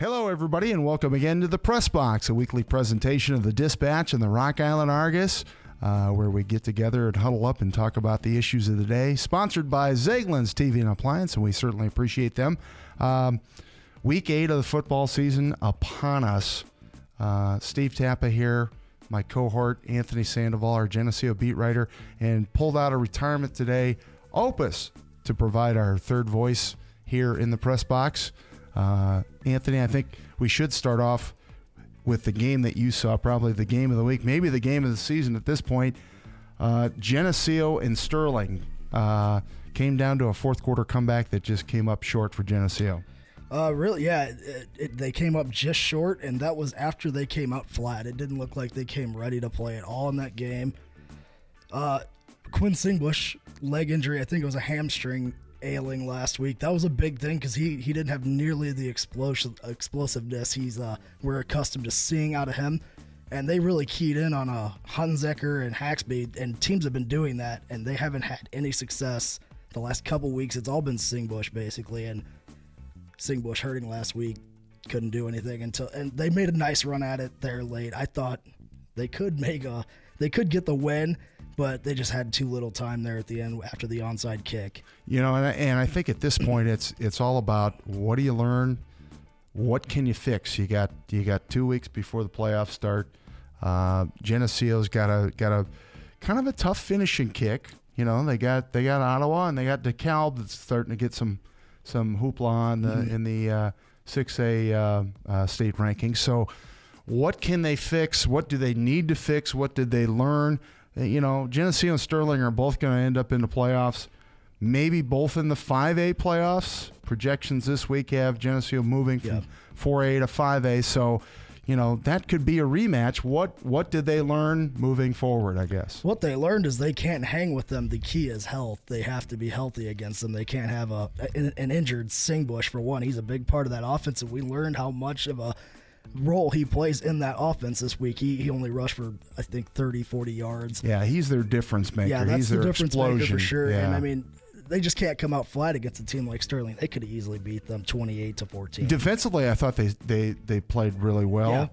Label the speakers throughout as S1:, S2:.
S1: Hello, everybody, and welcome again to the Press Box, a weekly presentation of the Dispatch and the Rock Island Argus, where we get together and huddle up and talk about the issues of the day. Sponsored by Zeglin's TV and Appliance, and we certainly appreciate them. Week 8 of the football season upon us. Steve Tappa here, my cohort, Anthony Sandoval, our Geneseo beat writer, and pulled out of retirement today, Opus, to provide our third voice here in the Press Box. Anthony, I think we should start off with the game that you saw, probably the game of the week, maybe the game of the season at this point. Geneseo and Sterling came down to a fourth quarter comeback that just came up short for Geneseo.
S2: Really, yeah, they came up just short, and that was after they came out flat. It didn't look like they came ready to play at all in that game. Quinn Singbush, leg injury, I think it was a hamstring ailing last week. That was a big thing because he didn't have nearly the explosiveness we're accustomed to seeing out of him. And they really keyed in on Hunzecker and Haxby, and teams have been doing that, and they haven't had any success the last couple weeks. It's all been Singbush, basically, and Singbush hurting last week, couldn't do anything and they made a nice run at it there late. I thought they could get the win, but they just had too little time there at the end after the onside kick.
S1: You know, and I think at this point it's all about what do you learn, what can you fix. You got 2 weeks before the playoffs start. Geneseo's got a kind of a tough finishing kick. You know, they got Ottawa and they got DeKalb that's starting to get some hoopla in the 6A state rankings. So what can they fix? What do they need to fix? What did they learn? You know, Geneseo and Sterling are both going to end up in the playoffs, maybe both in the 5A playoffs. Projections this week have Geneseo moving from 4A to 5A. So, you know, that could be a rematch. What did they learn moving forward, I guess? What
S2: they learned is they can't hang with them. The key is health. They have to be healthy against them. They can't have an injured Singbush, for one. He's a big part of that offense, and we learned how much of a role he plays in that offense this week. He only rushed for, I think, 30, 40 yards.
S1: Yeah, he's their difference maker.
S2: Yeah, that's
S1: he's
S2: the
S1: their
S2: difference
S1: explosion
S2: maker for sure.
S1: Yeah.
S2: And, I mean, they just can't come out flat against a team like Sterling. They could have easily beat them 28-14.
S1: Defensively, I thought they played really well.
S2: Yeah.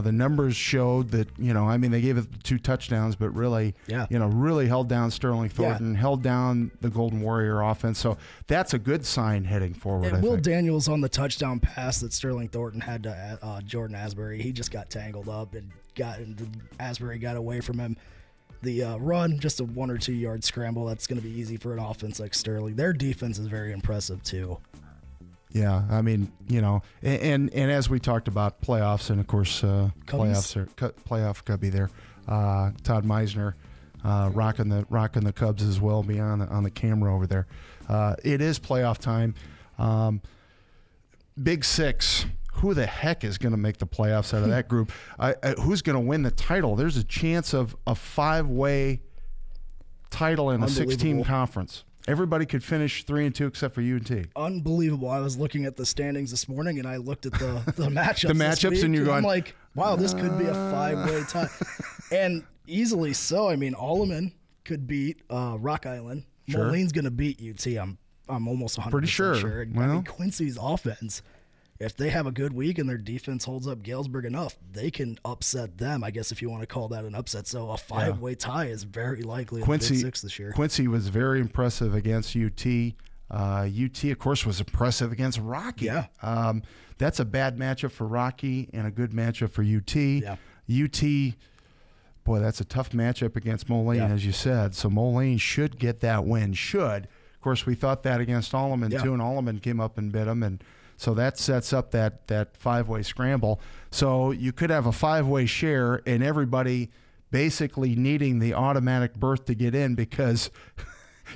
S1: The numbers showed that, you know, I mean, they gave it 2 touchdowns, but really, you know, really held down Sterling Thornton, held down the Golden Warrior offense. So that's a good sign heading forward.
S2: And Will Daniels on the touchdown pass that Sterling Thornton had to Jordan Asbury, he just got tangled up and Asbury got away from him. The run, just a 1 or 2 yard scramble, that's going to be easy for an offense like Sterling. Their defense is very impressive too.
S1: Yeah, I mean, you know, and as we talked about playoffs, and of course, playoff cubby there. Todd Meisner rocking the Cubs as well, beyond on the camera over there. It is playoff time. Big Six. Who the heck is going to make the playoffs out of that group? Who's going to win the title? There's a chance of a 5-way title in a 6-team conference. Everybody could finish 3-2 except for UNT.
S2: Unbelievable. I was looking at the standings this morning, and I looked at the matchups.
S1: The matchups, and you're going,
S2: I'm like, wow, this could be a 5-way tie. And easily so. I mean, Alleman could beat Rock Island.
S1: Sure.
S2: Moline's going to beat UT. I'm almost 100%
S1: pretty sure.
S2: I mean, Quincy's offense, if they have a good week and their defense holds up Galesburg enough, they can upset them, I guess, if you want to call that an upset. So a 5-way tie is very likely in the Big Six this year.
S1: Quincy was very impressive against UT. UT, of course, was impressive against Rocky.
S2: Yeah.
S1: That's a bad matchup for Rocky and a good matchup for UT.
S2: Yeah.
S1: UT, boy, that's a tough matchup against Moline, as you said. So Moline should get that win. Should. Of course, we thought that against Alleman, too, and Alleman came up and bit them, and so that sets up that 5-way scramble. So you could have a 5-way share and everybody basically needing the automatic berth to get in because,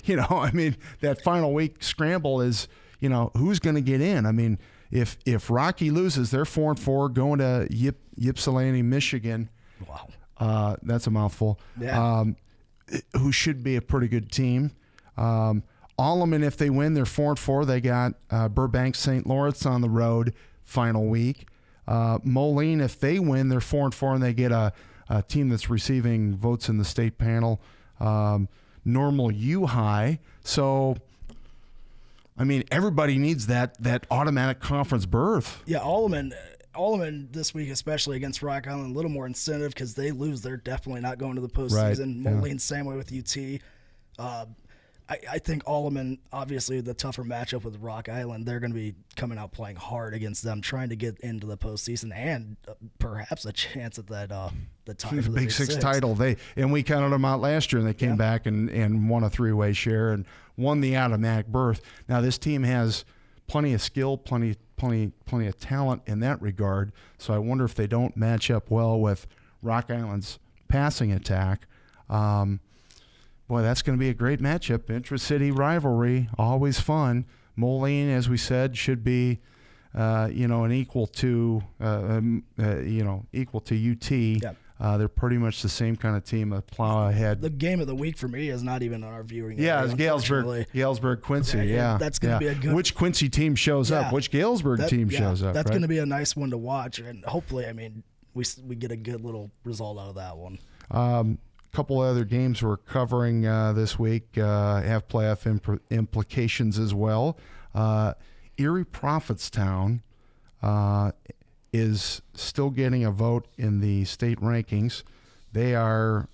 S1: you know, I mean, that final week scramble is, you know, who's going to get in? I mean, if Rocky loses, they're 4-4 going to Ypsilanti, Michigan.
S2: Wow.
S1: That's a mouthful.
S2: Yeah.
S1: Who should be a pretty good team. Alleman, if they win, they're 4-4. They got Burbank St. Lawrence on the road final week. Moline, if they win, they're 4-4, and they get a team that's receiving votes in the state panel. Normal U High. So I mean, everybody needs that automatic conference berth.
S2: Yeah, Alleman this week, especially against Rock Island, a little more incentive because they lose. They're definitely not going to the postseason.
S1: Right.
S2: Moline, same way with UT. I think Alleman, obviously the tougher matchup with Rock Island, they're going to be coming out playing hard against them, trying to get into the postseason and perhaps a chance at that the tie for the
S1: Big Six title. We counted them out last year, and they came back and won a 3-way share and won the automatic berth. Now this team has plenty of skill, plenty of talent in that regard. So I wonder if they don't match up well with Rock Island's passing attack. Boy, that's going to be a great matchup. Intra-city rivalry, always fun. Moline, as we said, should be, an equal to UT.
S2: Yep.
S1: They're pretty much the same kind of team. A plow ahead.
S2: The game of the week for me is not even on our viewing.
S1: Yeah, it's Galesburg, Quincy. Yeah,
S2: that's going to be a good.
S1: Which Quincy team shows up? Which Galesburg team shows up?
S2: That's going to be a nice one to watch, and hopefully, we get a good little result out of that one.
S1: Couple other games we're covering this week have playoff implications as well. Erie Prophetstown is still getting a vote in the state rankings. They are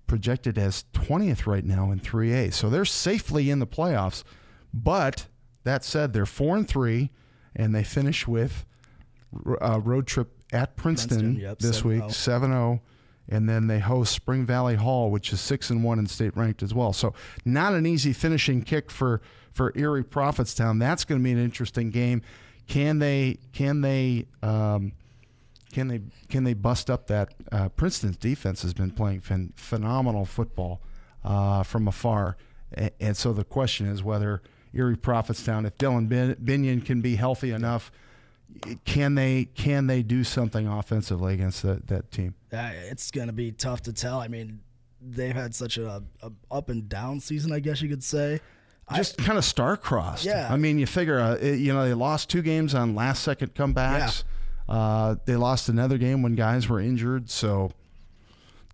S1: projected as 20th right now in 3A, so they're safely in the playoffs. But that said, they're 4-3, and they finish with a road trip at Princeton this week, 7-0. And then they host Spring Valley Hall, which is 6-1 and state ranked as well. So not an easy finishing kick for Erie Prophetstown. That's going to be an interesting game. Can they bust up that Princeton's defense has been playing phenomenal football from afar, and so the question is whether Erie Prophetstown, if Dylan Binion can be healthy enough, can they do something offensively against that team?
S2: It's going to be tough to tell. I mean, they've had such a up and down season, I guess you could say.
S1: Just kind of star-crossed.
S2: Yeah.
S1: I mean, you figure, they lost 2 games on last-second comebacks. Yeah. They lost another game when guys were injured, so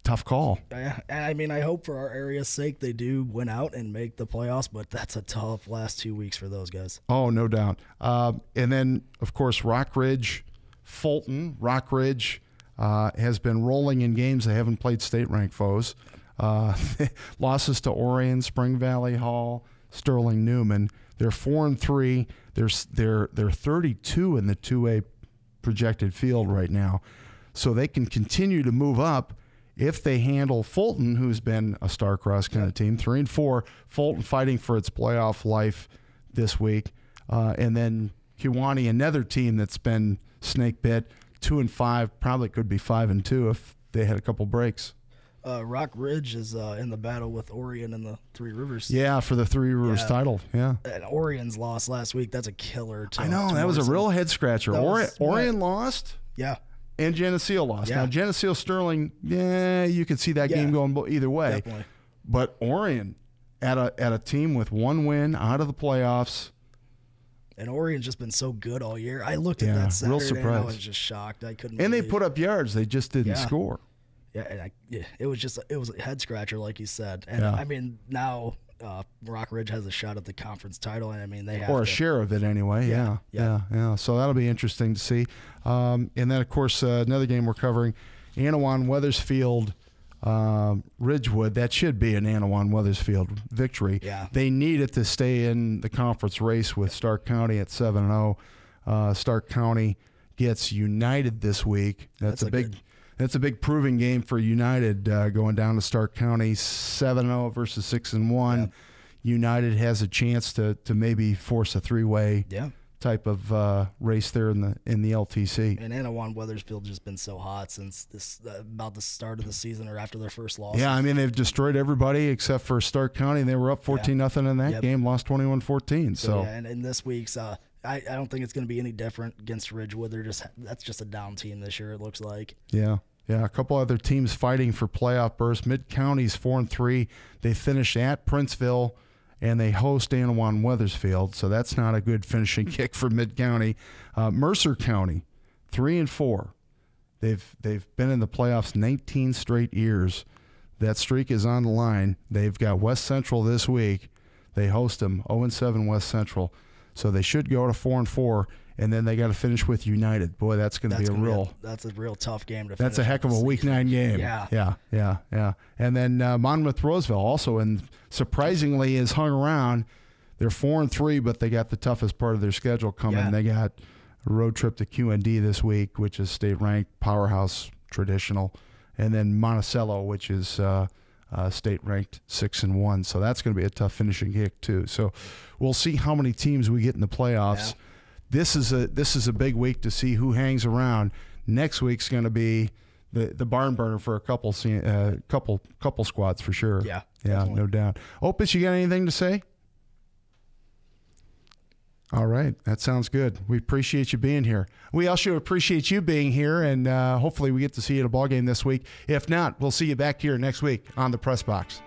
S1: tough call.
S2: Yeah, and I hope for our area's sake they do win out and make the playoffs, but that's a tough last 2 weeks for those guys.
S1: Oh, no doubt. And then, of course, Rockridge, Fulton. Rockridge has been rolling in games. They haven't played state-ranked foes. Losses to Orion, Spring Valley Hall, Sterling Newman. They're 4-3. They're 32 in the 2A projected field right now. So they can continue to move up if they handle Fulton, who's been a star-crossed kind of team. 3-4. Fulton fighting for its playoff life this week. And then Kewanee, another team that's been snake bit, 2-5, probably could be 5-2 if they had a couple breaks.
S2: Rock Ridge is in the battle with Orion and the Three Rivers.
S1: Yeah, for the Three Rivers title. Yeah.
S2: And Orion's lost last week. That's a killer.
S1: I know. That was a real head-scratcher. Orion lost.
S2: Yeah.
S1: And Geneseo lost.
S2: Yeah.
S1: Now, Geneseo Sterling, you could see that game going either way.
S2: Definitely.
S1: But Orion, at a team with 1 win out of the playoffs.
S2: And Orion's just been so good all year. I looked at that Saturday
S1: real surprised.
S2: and I was just shocked. I couldn't.
S1: And
S2: believe
S1: they put up yards. They just didn't score.
S2: Yeah, and it was a head scratcher, like you said. And I mean, now Rock Ridge has a shot at the conference title, and they have
S1: a share of it anyway. Yeah. So that'll be interesting to see. And then of course another game we're covering, Anawan Weathersfield, Ridgewood. That should be an Anawan Weathersfield victory.
S2: Yeah.
S1: They need it to stay in the conference race with Stark County at 7-0. Stark County gets United this week. That's a big proving game for United going down to Stark County, 7-0 versus 6-1.
S2: Yep.
S1: United has a chance to maybe force a 3-way type of race there in the LTC.
S2: And Anawan Weathersfield just been so hot since about the start of the season or after their first loss.
S1: Yeah, I mean they've destroyed everybody except for Stark County. They were up 14-0 in that game, lost 21-14. So
S2: and in this week's. I don't think it's going to be any different against Ridgewood. That's just a down team this year, it looks like.
S1: Yeah. A couple other teams fighting for playoff berths. Mid-County's 4-3. They finish at Princeville, and they host Anawan Weathersfield, so that's not a good finishing kick for Mid-County. Mercer County, 3-4. They've been in the playoffs 19 straight years. That streak is on the line. They've got West Central this week. They host them 0-7 West Central, so they should go to 4-4, and then they got to finish with United. Boy, that's going to be
S2: that's a real tough game to finish.
S1: That's a heck of a Week 9 game.
S2: Yeah.
S1: And then Monmouth Roseville also, and surprisingly, is hung around. They're 4-3, but they got the toughest part of their schedule coming.
S2: Yeah.
S1: They got a road trip to QND this week, which is state-ranked, powerhouse, traditional, and then Monticello, which is state-ranked 6-1. So that's going to be a tough finishing kick too. So we'll see how many teams we get in the playoffs.
S2: Yeah.
S1: This is a big week to see who hangs around. Next week's going to be the barn burner for a couple squads for sure.
S2: Yeah,
S1: definitely. No doubt. Opus, you got anything to say? All right. That sounds good. We appreciate you being here. We also appreciate you being here, and hopefully we get to see you at a ball game this week. If not, we'll see you back here next week on the Press Box.